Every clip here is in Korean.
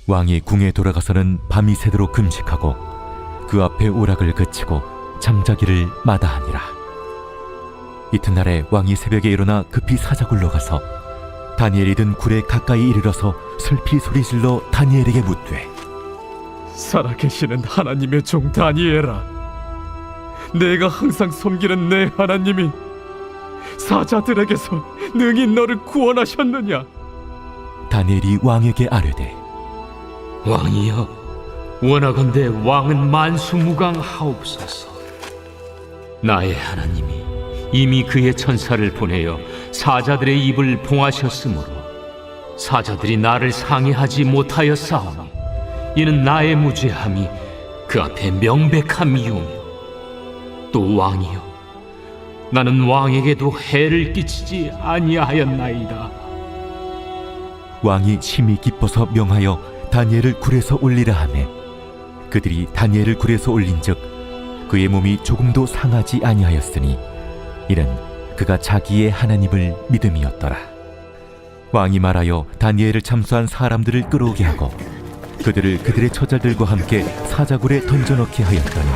왕이 궁에 돌아가서는 밤이 새도록 금식하고 그 앞에 오락을 그치고 잠자기를 마다하니라. 이튿날에 왕이 새벽에 일어나 급히 사자굴로 가서 다니엘이 든 굴에 가까이 이르러서 슬피 소리질러 다니엘에게 묻되, 살아계시는 하나님의 종 다니엘아, 내가 항상 섬기는 내 하나님이 사자들에게서 능히 너를 구원하셨느냐? 다니엘이 왕에게 아뢰되, 왕이여, 원하건대 왕은 만수무강하옵소서. 나의 하나님이 이미 그의 천사를 보내어 사자들의 입을 봉하셨으므로 사자들이 나를 상해하지 못하였사오니 이는 나의 무죄함이 그 앞에 명백함이오며, 또 왕이여, 나는 왕에게도 해를 끼치지 아니하였나이다. 왕이 심히 기뻐서 명하여 다니엘을 굴에서 올리라 하매 그들이 다니엘을 굴에서 올린즉 그의 몸이 조금도 상하지 아니하였으니 이는 그가 자기의 하나님을 믿음이었더라. 왕이 말하여 다니엘을 참수한 사람들을 끌어오게 하고 그들을 그들의 처자들과 함께 사자굴에 던져넣게 하였더니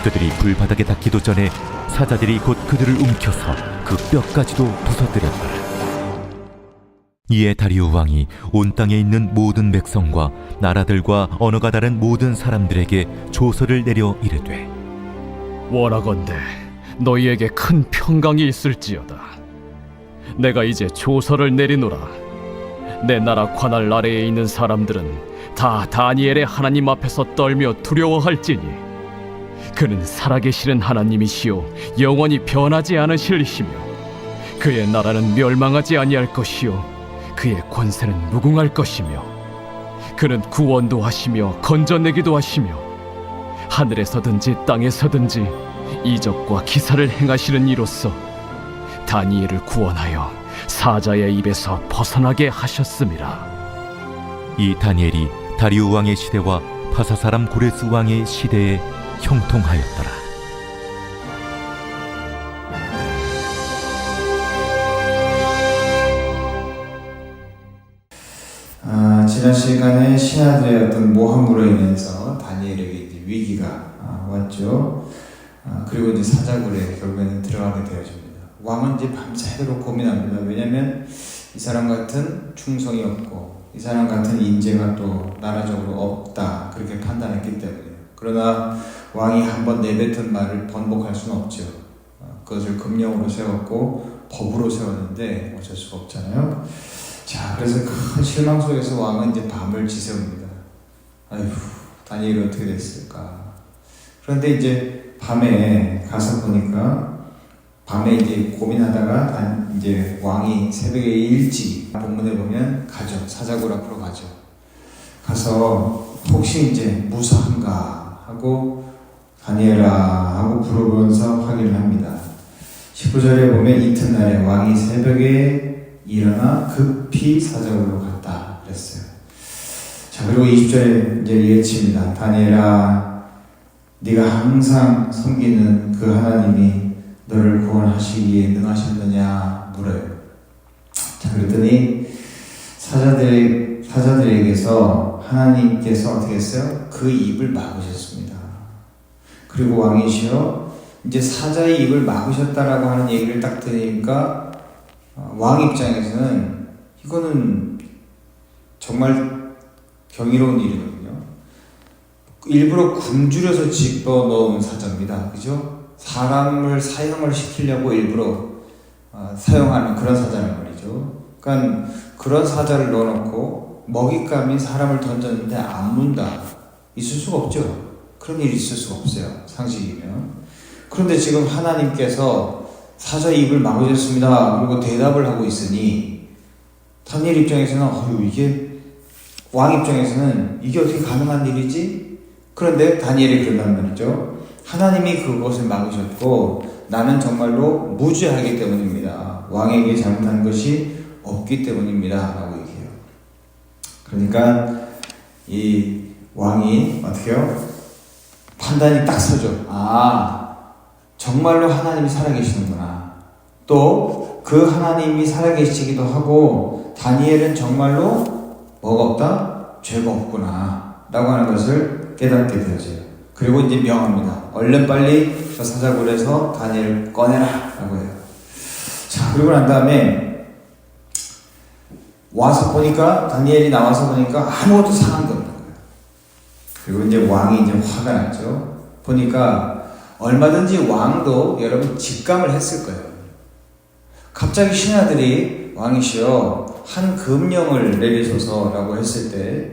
그들이 불바닥에 닿기도 전에 사자들이 곧 그들을 움켜서 그 뼈까지도 부서뜨렸더라. 이에 다리우 왕이 온 땅에 있는 모든 백성과 나라들과 언어가 다른 모든 사람들에게 조서를 내려 이르되, 원하건대 너희에게 큰 평강이 있을지어다. 내가 이제 조서를 내리노라. 내 나라 관할 아래에 있는 사람들은 다 다니엘의 하나님 앞에서 떨며 두려워할지니 그는 살아계시는 하나님이시요 영원히 변하지 않으실 이시며 그의 나라는 멸망하지 아니할 것이요 그의 권세는 무궁할 것이며 그는 구원도 하시며 건져내기도 하시며 하늘에서든지 땅에서든지 이적과 기사를 행하시는 이로써 다니엘을 구원하여 사자의 입에서 벗어나게 하셨음이라. 이 다니엘이 다리우 왕의 시대와 파사 사람 고레스 왕의 시대에 형통하였더라. 지난 시간에 신하들의 어떤 모함으로 인해서 다니엘에게 이제 위기가 왔죠. 그리고 이제 사자굴에 결국에는 들어가게 되어집니다. 왕은 이제 밤새도록 고민합니다. 왜냐하면 이 사람 같은 충성이 없고 이 사람 같은 인재가 또 나라적으로 없다, 그렇게 판단했기 때문에. 그러나 왕이 한번 내뱉은 말을 번복할 수는 없죠. 그것을 금령으로 세웠고 법으로 세웠는데 어쩔 수가 없잖아요. 자, 그래서 큰 실망 속에서 왕은 이제 밤을 지새웁니다. 아휴, 다니엘이 어떻게 됐을까? 그런데 이제 밤에 가서 보니까 밤에 이제 고민하다가 이제 왕이 새벽에 일찍 본문에 보면 가죠. 사자굴 앞으로 가죠. 가서 혹시 이제 무사한가 하고 다니엘아 하고 부르면서 확인을 합니다. 19절에 보면 이튿날에 왕이 새벽에 일어나 급히 사자굴로 갔다 그랬어요. 자, 그리고 20절에 이제 예치입니다. 다니엘아, 네가 항상 섬기는 그 하나님이 너를 구원하시기에 능하셨느냐 물어요. 자, 그랬더니 사자들에게서 하나님께서 어떻게 했어요? 그 입을 막으셨습니다. 그리고 왕이시여, 이제 사자의 입을 막으셨다라고 하는 얘기를 딱 들으니까 왕 입장에서는 이거는 정말 경이로운 일이거든요. 일부러 굶주려서 집어넣은 사자입니다. 그죠? 사람을 사형을 시키려고 일부러 사용하는 그런 사자란 말이죠. 그러니까 그런 사자를 넣어놓고 먹잇감이 사람을 던졌는데 안 문다. 있을 수가 없죠. 그런 일이 있을 수가 없어요. 상식이면. 그런데 지금 하나님께서 사자 입을 막으셨습니다. 그리고 대답을 하고 있으니 다니엘 입장에서는 이게 왕 입장에서는 이게 어떻게 가능한 일이지? 그런데 다니엘이 그런단 말이죠. 하나님이 그것을 막으셨고 나는 정말로 무죄하기 때문입니다. 왕에게 잘못한 것이 없기 때문입니다. 라고 얘기해요. 그러니까 이 왕이 어떻게 해요? 판단이 딱 서죠. 정말로 하나님이 살아계시는구나. 또 그 하나님이 살아계시기도 하고 다니엘은 정말로 뭐가 없다? 죄가 없구나 라고 하는 것을 깨닫게 되어져요. 그리고 이제 명합니다. 얼른 빨리 저 사자굴에서 다니엘을 꺼내라 라고 해요. 자, 그리고 난 다음에 와서 보니까, 다니엘이 나와서 보니까 아무것도 상한 게 없는 거예요. 그리고 이제 왕이 이제 화가 났죠. 보니까 얼마든지 왕도 여러분 직감을 했을 거예요. 갑자기 신하들이 왕이시여 한 금령을 내리소서라고 했을 때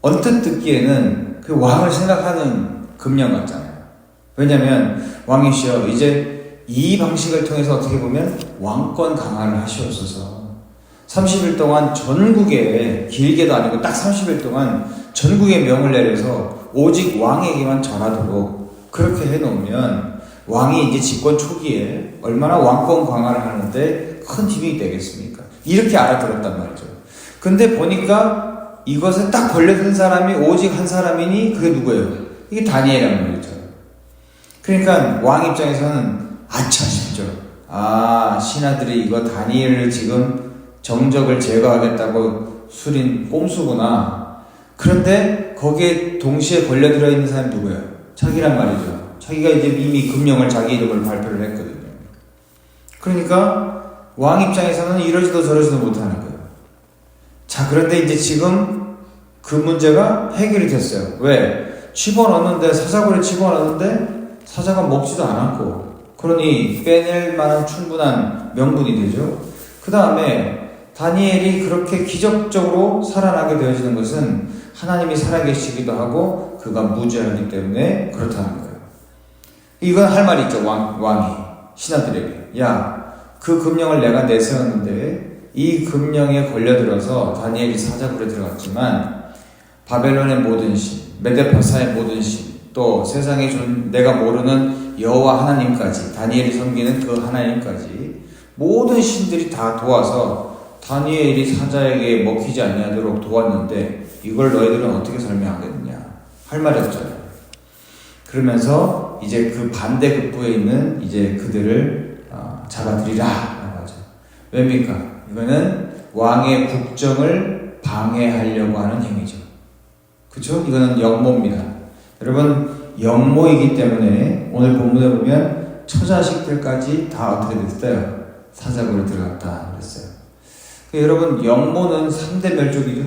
언뜻 듣기에는 그 왕을 생각하는 금령 같잖아요. 왜냐하면 왕이시여 이제 이 방식을 통해서 어떻게 보면 왕권 강화를 하시옵소서. 30일 동안 전국에, 길게도 아니고 딱 30일 동안 전국에 명을 내려서 오직 왕에게만 전하도록 그렇게 해놓으면 왕이 이제 집권 초기에 얼마나 왕권 강화를 하는데 큰 힘이 되겠습니까? 이렇게 알아들었단 말이죠. 근데 보니까 이것에 딱 걸려든 사람이 오직 한 사람이니 그게 누구예요? 이게 다니엘이란 말이죠. 그러니까 왕 입장에서는 아차 싶죠. 아, 신하들이 이거 다니엘을 지금 정적을 제거하겠다고 수린 꼼수구나. 그런데 거기에 동시에 걸려들어 있는 사람이 누구예요? 자기란 말이죠. 자기가 이제 이미 금령을 자기 이름으로 발표를 했거든요. 그러니까 왕 입장에서는 이러지도 저러지도 못하는 거예요. 자, 그런데 이제 지금 그 문제가 해결이 됐어요. 왜? 집어넣었는데, 사자굴에 집어넣었는데 사자가 먹지도 않았고, 그러니 빼낼 만한 충분한 명분이 되죠. 그 다음에 다니엘이 그렇게 기적적으로 살아나게 되어지는 것은 하나님이 살아계시기도 하고 그가 무죄하기 때문에 그렇다는 거예요. 이건 할 말이 있죠. 왕이 신하들에게, 야, 그 금령을 내가 내세웠는데 이 금령에 걸려들어서 다니엘이 사자굴에 들어갔지만 바벨론의 모든 신, 메데파사의 모든 신, 또 세상에 내가 모르는 여호와 하나님까지, 다니엘이 섬기는 그 하나님까지 모든 신들이 다 도와서 다니엘이 사자에게 먹히지 아니하도록 도왔는데 이걸 너희들은 어떻게 설명하겠느냐 할 말이 없잖아요. 그러면서 이제 그 반대급부에 있는 이제 그들을 잡아들이라 라고 하죠. 왜입니까? 이거는 왕의 국정을 방해하려고 하는 행위죠. 그렇죠? 이거는 역모입니다. 여러분, 역모이기 때문에 오늘 본문에 보면 처자식들까지 다 어떻게 됐어요? 사자굴에 들어갔다 그랬어요. 여러분, 역모는 3대 멸족이죠.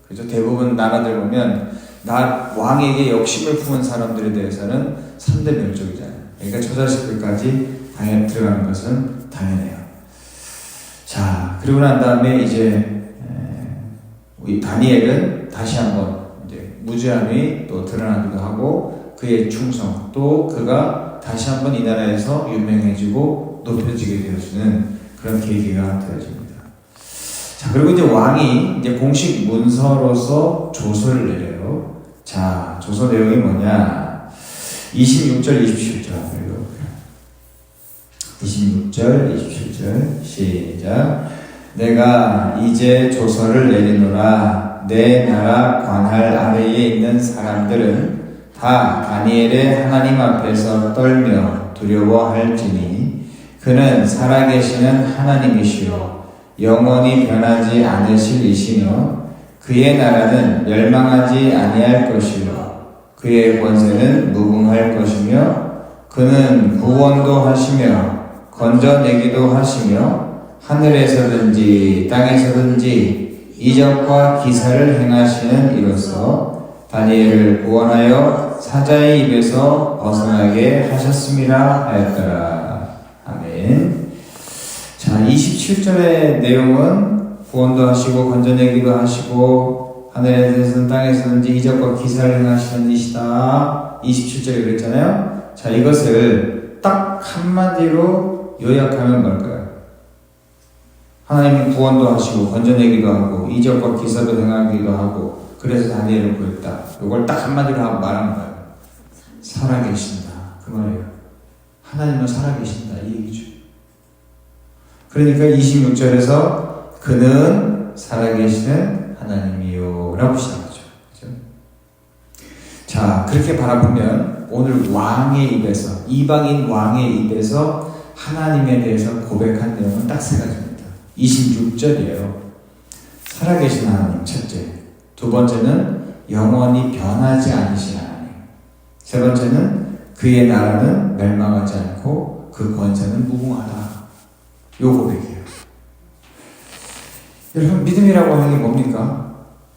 그죠? 대부분 나라들 보면 왕에게 욕심을 품은 사람들에 대해서는 3대 멸족이잖아요. 그러니까 처자식들까지 들어가는 것은 당연해요. 자, 그리고 난 다음에 이제 우리 다니엘은 다시 한번 이제 무죄함이 또 드러나기도 하고 그의 충성, 또 그가 다시 한번 이 나라에서 유명해지고 높여지게 되어주는 그런 계기가 되어집니다. 자, 그리고 이제 왕이 이제 공식 문서로서 조서를 내려요. 자, 조서 내용이 뭐냐? 26절, 27절 읽어볼게요. 26절, 27절 시작. 내가 이제 조서를 내리노라. 내 나라 관할 아래에 있는 사람들은 다 다니엘의 하나님 앞에서 떨며 두려워할지니 그는 살아계시는 하나님이시요 영원히 변하지 않으실 이시며 그의 나라는 멸망하지 아니할 것이요 그의 권세는 무궁할 것이며 그는 구원도 하시며 건져내기도 하시며 하늘에서든지 땅에서든지 이적과 기사를 행하시는 이로써 다니엘을 구원하여 사자의 입에서 벗어나게 하셨음이라 하였더라. 아멘. 자, 27절의 내용은 구원도 하시고 건져내기도 하시고 하늘에서든 땅에서든지 이적과 기사를 행하시는 이시다. 27절에 그랬잖아요. 자, 이것을 딱 한마디로 요약하면 뭘까요? 하나님은 구원도 하시고 건져내기도 하고 이적과 기사도 행하기도 하고 그래서 다니엘을 구했다. 이걸 딱 한마디로 말하는 거예요. 살아계신다. 그 말이에요. 하나님은 살아계신다. 이 얘기죠. 그러니까 26절에서 그는 살아계시는 하나님이요 라고 시작하죠. 그렇죠? 자, 그렇게 바라보면 오늘 왕의 입에서, 이방인 왕의 입에서 하나님에 대해서 고백한 내용은 딱 세 가지입니다. 26절이에요. 살아계신 하나님 첫째, 두 번째는 영원히 변하지 않으신 하나님. 세 번째는 그의 나라는 멸망하지 않고 그 권세는 무궁하다. 요 고백이에요. 여러분, 믿음이라고 하는 게 뭡니까?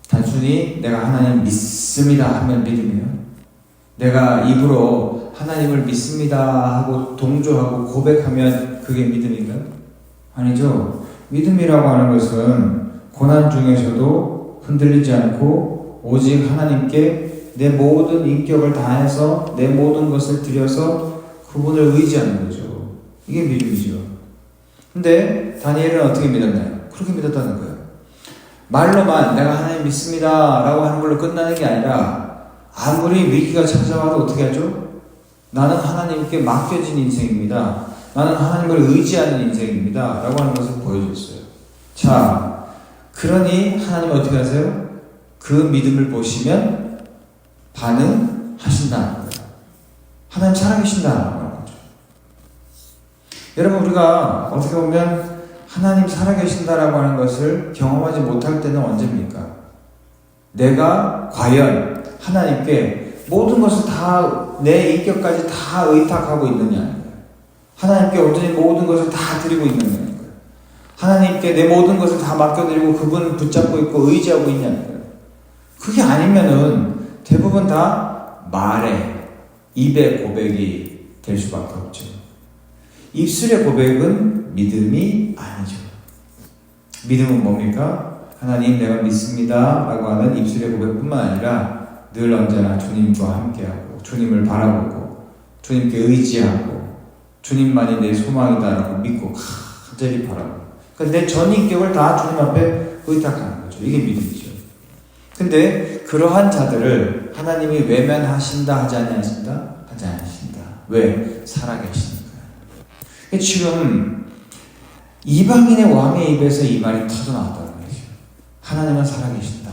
단순히 내가 하나님 믿습니다 하면 믿음이에요. 내가 입으로 하나님을 믿습니다 하고 동조하고 고백하면 그게 믿음인가요? 아니죠. 믿음이라고 하는 것은 고난 중에서도 흔들리지 않고 오직 하나님께 내 모든 인격을 다해서 내 모든 것을 들여서 그분을 의지하는 거죠. 이게 믿음이죠. 근데 다니엘은 어떻게 믿었나요? 그렇게 믿었다는 거예요. 말로만 내가 하나님 믿습니다 라고 하는 걸로 끝나는 게 아니라 아무리 위기가 찾아와도 어떻게 하죠? 나는 하나님께 맡겨진 인생입니다. 나는 하나님을 의지하는 인생입니다 라고 하는 것을 보여줬어요. 자, 그러니 하나님 어떻게 하세요? 그 믿음을 보시면 반응하신다는 거예요. 하나님 살아계신다는 거죠. 여러분, 우리가 어떻게 보면 하나님 살아계신다라고 하는 것을 경험하지 못할 때는 언제입니까? 내가 과연 하나님께 모든 것을 다 내 인격까지 다 의탁하고 있느냐, 하나님께 온전히 모든 것을 다 드리고 있느냐, 하나님께 내 모든 것을 다 맡겨드리고 그분을 붙잡고 있고 의지하고 있냐는 거예요. 그게 아니면은 대부분 다 말에, 입의 고백이 될 수밖에 없죠. 입술의 고백은 믿음이 아니죠. 믿음은 뭡니까? 하나님 내가 믿습니다 라고 하는 입술의 고백뿐만 아니라 늘 언제나 주님과 함께하고 주님을 바라보고 주님께 의지하고 주님만이 내 소망이다라고 믿고 간절히 바라보고, 그러니까 내 전 인격을 다 주님 앞에 의탁하는 거죠. 이게 믿음이죠. 근데 그러한 자들을 하나님이 외면하신다 하지 않으신다? 하지 않으신다. 왜? 살아계시니까. 지금 이방인의 왕의 입에서 이 말이 터져나왔다는 거죠. 하나님은 살아계신다.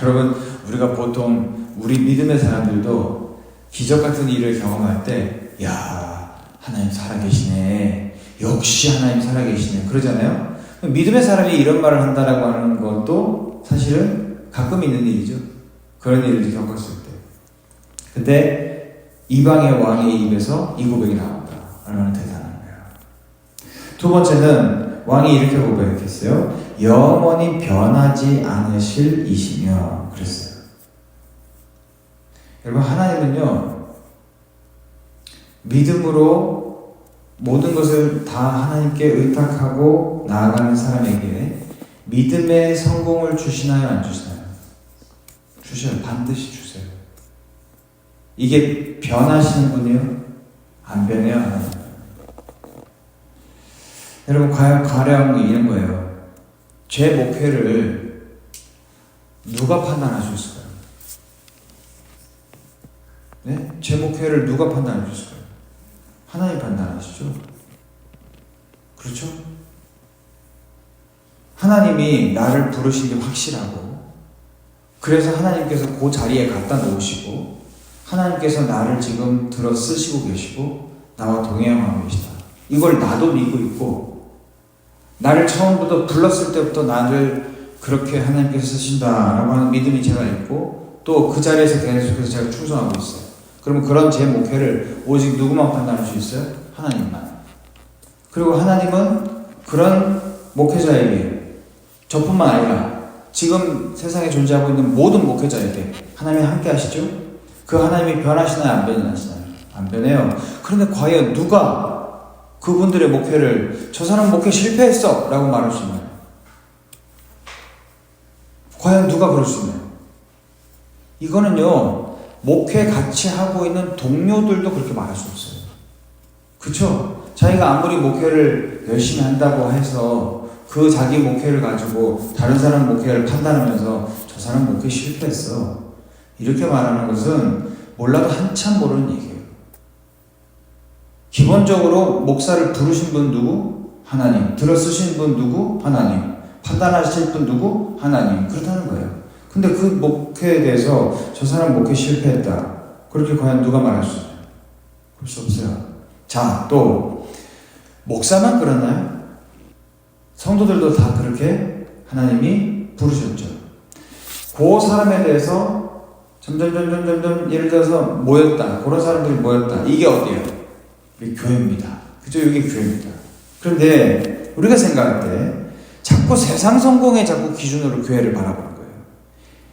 여러분, 우리가 보통 우리 믿음의 사람들도 기적 같은 일을 경험할 때 야, 하나님 살아계시네, 역시 하나님 살아계시네 그러잖아요. 믿음의 사람이 이런 말을 한다라고 하는 것도 사실은 가끔 있는 일이죠. 그런 일을 겪었을 때. 근데 이방의 왕의 입에서 이 고백이 나온다. 얼마나 대단한 거예요. 두 번째는 왕이 이렇게 고백했어요. 영원히 변하지 않으실 이시며 그랬어요. 여러분, 하나님은요, 믿음으로 모든 것을 다 하나님께 의탁하고 나아가는 사람에게 믿음의 성공을 주시나요, 안 주시나요? 주셔요. 반드시 주세요. 이게 변하시는 분이요? 안 변해요, 하나님. 여러분, 가령 이런 거예요. 제 목회를 누가 판단할 수 있을까요? 네? 제 목회를 누가 판단할 수 있을까요? 하나님 판단하시죠? 그렇죠? 하나님이 나를 부르신 게 확실하고, 그래서 하나님께서 그 자리에 갖다 놓으시고, 하나님께서 나를 지금 들어 쓰시고 계시고, 나와 동행하고 계시다. 이걸 나도 믿고 있고, 나를 처음부터 불렀을 때부터 나를 그렇게 하나님께서 쓰신다라고 하는 믿음이 제가 있고, 또 그 자리에서 계속해서 제가 충성하고 있어요. 그러면 그런 제 목회를 오직 누구만 판단할 수 있어요? 하나님만. 그리고 하나님은 그런 목회자에게, 저뿐만 아니라 지금 세상에 존재하고 있는 모든 목회자에게 하나님이 함께 하시죠? 그 하나님이 변하시나요? 안 변하시나요? 안 변해요. 그런데 과연 누가 그분들의 목회를 저 사람 목회 실패했어 라고 말할 수 있나요? 과연 누가 그럴 수 있나요? 이거는요, 목회 같이 하고 있는 동료들도 그렇게 말할 수 없어요. 그쵸? 자기가 아무리 목회를 열심히 한다고 해서 그 자기 목회를 가지고 다른 사람 목회를 판단하면서 저 사람 목회 실패했어, 이렇게 말하는 것은 몰라도 한참 모르는 얘기예요. 기본적으로 목사를 부르신 분 누구? 하나님. 들어 쓰신 분 누구? 하나님. 판단하실 분 누구? 하나님. 그렇다는 거예요. 근데 그 목회에 대해서 저 사람 목회 실패했다, 그렇게 과연 누가 말할 수 있나요? 그럴 수 없어요. 자, 또 목사만 그러나요? 성도들도 다 그렇게 하나님이 부르셨죠. 그 사람에 대해서 점점 예를 들어서 모였다. 그런 사람들이 모였다. 이게 어디예요? 이게 교회입니다. 그죠? 이게 교회입니다. 그런데 우리가 생각할 때 자꾸 세상 성공에 자꾸 기준으로 교회를 바라보는 거예요.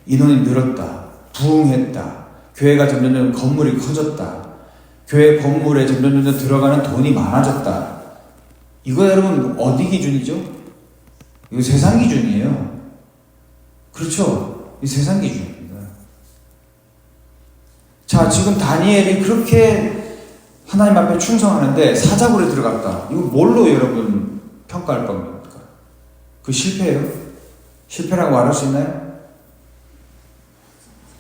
인원이 늘었다. 부흥했다. 교회가 점점 건물이 커졌다. 교회 건물에 점점 들어가는 돈이 많아졌다. 이거 여러분 어디 기준이죠? 이거 세상 기준이에요. 그렇죠? 이 세상 기준입니다. 자, 지금 다니엘이 그렇게 하나님 앞에 충성하는데 사자굴에 들어갔다. 이거 뭘로 여러분 평가할 겁니까? 그 실패예요? 실패라고 말할 수 있나요?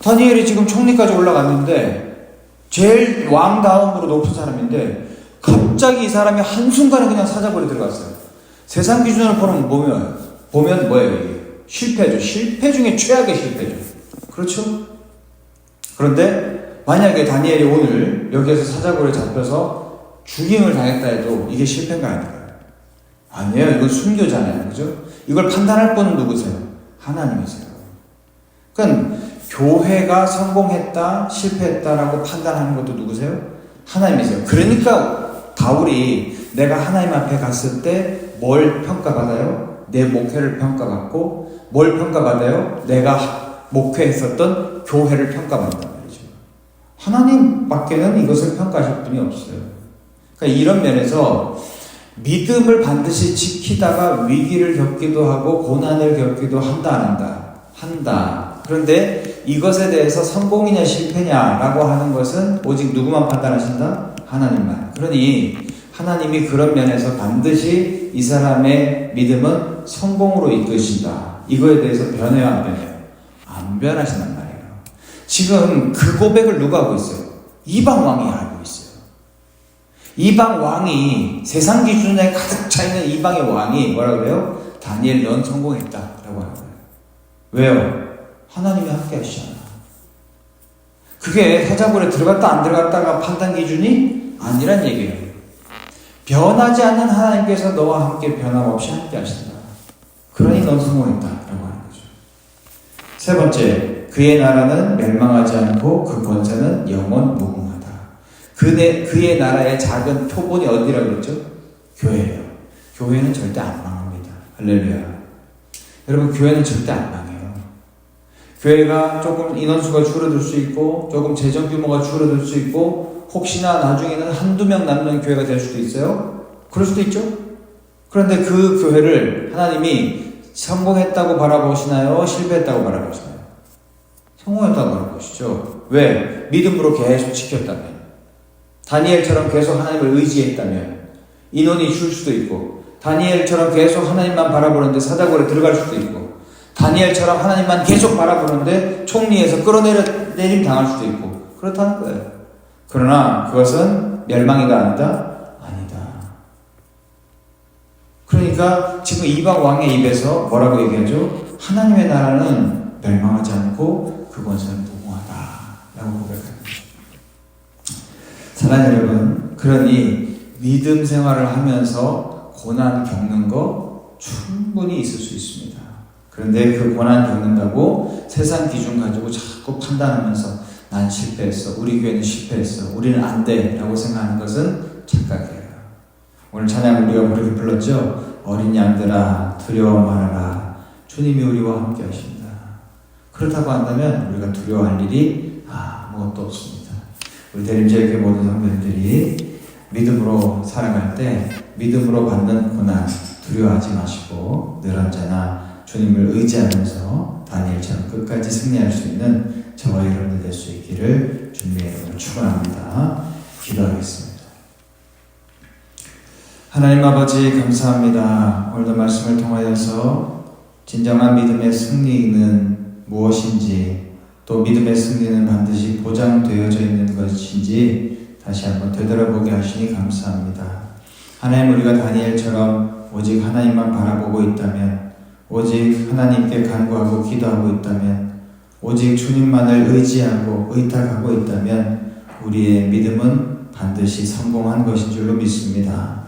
다니엘이 지금 총리까지 올라갔는데 제일 왕 다음으로 높은 사람인데 갑자기 이 사람이 한순간에 그냥 사자굴에 들어갔어요. 세상 기준으로 보면 뭐예요? 이게? 실패죠. 실패 중에 최악의 실패죠. 그렇죠? 그런데 만약에 다니엘이 오늘 여기에서 사자굴에 잡혀서 죽임을 당했다 해도 이게 실패가 아닌가요? 아니에요. 이건 순교잖아요. 그죠? 이걸 판단할 분은 누구세요? 하나님이세요. 그러니까 교회가 성공했다, 실패했다라고 판단하는 것도 누구세요? 하나님이세요. 그러니까 다울이 내가 하나님 앞에 갔을 때 뭘 평가받아요? 내 목회를 평가받고 뭘 평가받아요? 내가 목회했었던 교회를 평가받는단 말이죠. 하나님밖에는 이것을 평가하실 분이 없어요. 그러니까 이런 면에서 믿음을 반드시 지키다가 위기를 겪기도 하고 고난을 겪기도 한다, 안 한다? 한다. 그런데 이것에 대해서 성공이냐 실패냐라고 하는 것은 오직 누구만 판단하신다? 하나님만. 그러니 하나님이 그런 면에서 반드시 이 사람의 믿음은 성공으로 이끄신다. 이거에 대해서 변해요, 안 변해요? 안 변하신단 말이에요. 지금 그 고백을 누가 하고 있어요? 이방 왕이 하고 있어요. 이방 왕이 세상 기준에 가득 차 있는 이방의 왕이 뭐라 그래요? 다니엘 넌 성공했다 라고 하는 거예요. 왜요? 하나님이 함께 하시잖아. 그게 사자굴에 들어갔다 안 들어갔다가 판단 기준이 아니란 얘기예요. 변하지 않는 하나님께서 너와 함께 변함없이 함께 하신다. 그러니 넌 성공했다 라고 하는 거죠. 세 번째, 그의 나라는 멸망하지 않고 그 권세는 영원 무궁하다. 그의 나라의 작은 표본이 어디라고 그랬죠? 교회예요. 교회는 절대 안 망합니다. 할렐루야. 여러분, 교회는 절대 안 망해요. 교회가 조금 인원수가 줄어들 수 있고 조금 재정 규모가 줄어들 수 있고 혹시나 나중에는 한두 명 남는 교회가 될 수도 있어요. 그럴 수도 있죠. 그런데 그 교회를 하나님이 성공했다고 바라보시나요? 실패했다고 바라보시나요? 성공했다고 바라보시죠. 왜? 믿음으로 계속 지켰다면, 다니엘처럼 계속 하나님을 의지했다면 인원이 줄 수도 있고, 다니엘처럼 계속 하나님만 바라보는데 사자굴에 들어갈 수도 있고, 다니엘처럼 하나님만 계속 바라보는데 총리에서 끌어내림 당할 수도 있고, 그렇다는 거예요. 그러나 그것은 멸망이다 아니다? 아니다. 그러니까 지금 이방 왕의 입에서 뭐라고 얘기하죠? 하나님의 나라는 멸망하지 않고 그 권세는 무궁하다 라고 고백합니다. 사랑하는 여러분, 그러니 믿음 생활을 하면서 고난 겪는 거 충분히 있을 수 있습니다. 그런데 그 고난 겪는다고 세상 기준 가지고 자꾸 판단하면서 난 실패했어, 우리 교회는 실패했어, 우리는 안 돼 라고 생각하는 것은 착각이에요. 오늘 찬양 우리가 부르게 불렀죠? 어린 양들아 두려워 말아라, 주님이 우리와 함께 하신다. 그렇다고 한다면 우리가 두려워할 일이 아무것도 없습니다. 우리 대림제교회 모든 성도님들이 믿음으로 살아갈 때 믿음으로 받는 고난 두려워하지 마시고 늘 언제나 주님을 의지하면서 다니엘처럼 끝까지 승리할 수 있는 저와 여러분들 될 수 있기를 주님의 이름으로 축원합니다. 기도하겠습니다. 하나님 아버지 감사합니다. 오늘도 말씀을 통하여서 진정한 믿음의 승리는 무엇인지, 또 믿음의 승리는 반드시 보장되어져 있는 것인지 다시 한번 되돌아보게 하시니 감사합니다. 하나님, 우리가 다니엘처럼 오직 하나님만 바라보고 있다면, 오직 하나님께 간구하고 기도하고 있다면, 오직 주님만을 의지하고 의탁하고 있다면 우리의 믿음은 반드시 성공한 것인 줄로 믿습니다.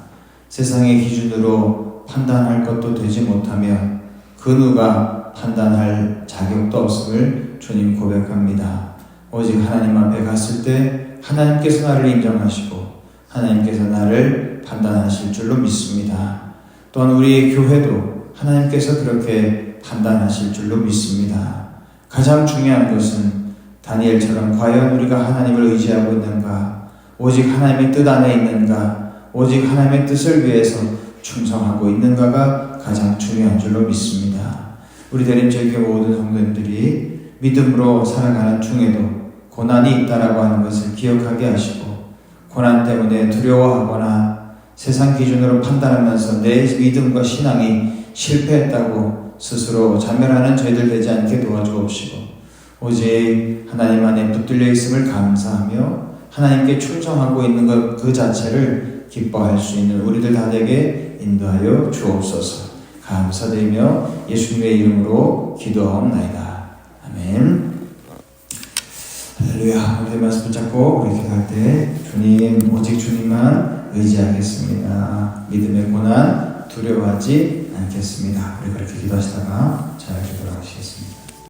세상의 기준으로 판단할 것도 되지 못하며 그 누가 판단할 자격도 없음을 주님 고백합니다. 오직 하나님 앞에 갔을 때 하나님께서 나를 인정하시고 하나님께서 나를 판단하실 줄로 믿습니다. 또한 우리의 교회도 하나님께서 그렇게 판단하실 줄로 믿습니다. 가장 중요한 것은 다니엘처럼 과연 우리가 하나님을 의지하고 있는가, 오직 하나님의 뜻 안에 있는가, 오직 하나님의 뜻을 위해서 충성하고 있는가가 가장 중요한 줄로 믿습니다. 우리 대림제교 모든 성도님들이 믿음으로 살아가는 중에도 고난이 있다라고 하는 것을 기억하게 하시고, 고난 때문에 두려워하거나 세상 기준으로 판단하면서 내 믿음과 신앙이 실패했다고 스스로 자멸하는 저희들 되지 않게 도와주옵시고, 오직 하나님 안에 붙들려 있음을 감사하며 하나님께 충성하고 있는 것 그 자체를 기뻐할 수 있는 우리들 다 되게 인도하여 주옵소서. 감사드리며 예수님의 이름으로 기도하옵나이다. 아멘. 할렐루야. 우리의 말씀 붙잡고 우리 기도할 때 주님, 오직 주님만 의지하겠습니다. 믿음의 고난 두려워하지 않겠습니다. 우리 그렇게 기도하시다가 잘 기도하시겠습니다.